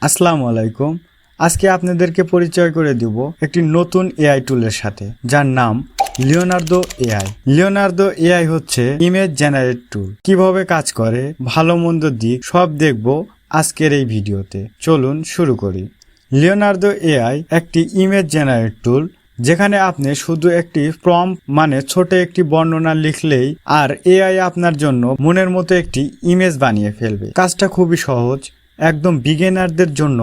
আসসালামু আলাইকুম। আজকে আপনাদেরকে পরিচয় করে দিব একটি নতুন এআই টুলের সাথে, যার নাম লিওনার্দো এআই। লিওনার্দো এআই হচ্ছে ইমেজ জেনারেট টুল। কিভাবে কাজ করে, ভালো মন্দ দিক সব দেখব আজকের এই ভিডিওতে। চলুন শুরু করি। লিওনার্দো এআই একটি ইমেজ জেনারেট টুল, যেখানে আপনি শুধু একটি প্রম্পট মানে ছোট একটি বর্ণনা লিখলেই আর এআই আপনার জন্য মনের মতো একটি ইমেজ বানিয়ে ফেলবে। কাজটা খুবই সহজ, একদম বিগিনারদের জন্য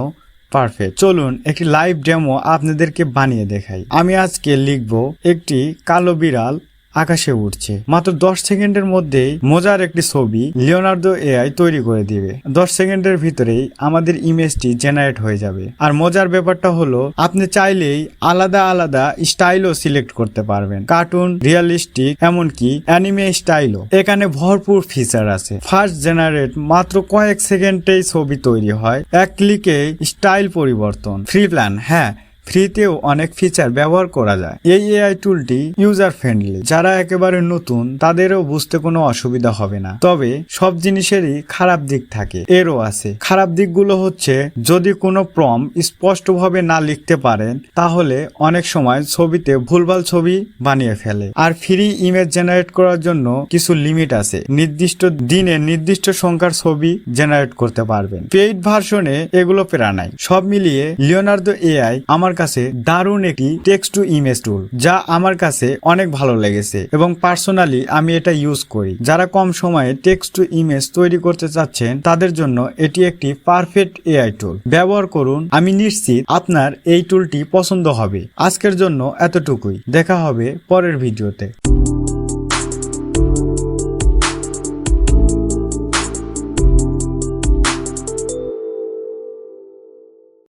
পারফেক্ট। চলুন একটি লাইভ ডেমো আপনাদেরকে বানিয়ে দেখাই। আমি আজকে লিখব একটি কালো বিড়াল আকাশে উঠছে। মাত্র 10 সেকেন্ডের মধ্যেই মজার একটি ছবি লিওনার্দো এআই তৈরি করে দিবে। 10 সেকেন্ডের ভিতরেই আমাদের ইমেজটি জেনারেট হয়ে যাবে। আর মজার ব্যাপারটা হলো, আপনি চাইলেই আলাদা আলাদা স্টাইলও সিলেক্ট করতে পারবেন, কার্টুন, রিয়েলিস্টিক, এমনকি অ্যানিমে স্টাইলও। এখানে ভরপুর ফিচার আছে। ফার্স্ট জেনারেট, মাত্র কয়েক সেকেন্ডেই ছবি তৈরি হয়। এক ক্লিকে স্টাইল পরিবর্তন। ফ্রি প্ল্যান, হ্যাঁ ফ্রিতেও অনেক ফিচার ব্যবহার করা যায়। এই এআই টুলটি ইউজার ফ্রেন্ডলি, যারা একেবারে নতুন তাদেরও বুঝতে কোনো অসুবিধা হবে না। তবে সব জিনিসেরই খারাপ দিক থাকে, এরও আছে। খারাপ দিকগুলো হচ্ছে, যদি কোনো প্রম্পট স্পষ্টভাবে না লিখতে পারেন তাহলে অনেক সময় ছবিতে ভুলভাল ছবি বানিয়ে ফেলে। আর ফ্রি ইমেজ জেনারেট করার জন্য কিছু লিমিট আছে, নির্দিষ্ট দিনে নির্দিষ্ট সংখ্যার ছবি জেনারেট করতে পারবেন। পেইড ভার্সনে এগুলো পেরা নাই। সব মিলিয়ে লিওনার্দো এআই আমার কাছে দারুণ একটি টেক্সট টু ইমেজ টুল, যা আমার কাছে অনেক ভালো লেগেছে এবং পার্সোনালি আমি এটা ইউজ করি। যারা কম সময়ে টেক্সট টু ইমেজ তৈরি করতে চাচ্ছেন তাদের জন্য এটি একটি পারফেক্ট এআই টুল। ব্যবহার করুন, আমি নিশ্চিত আপনার এই টুলটি পছন্দ হবে। আজকের জন্য এতটুকুই, দেখা হবে পরের ভিডিওতে।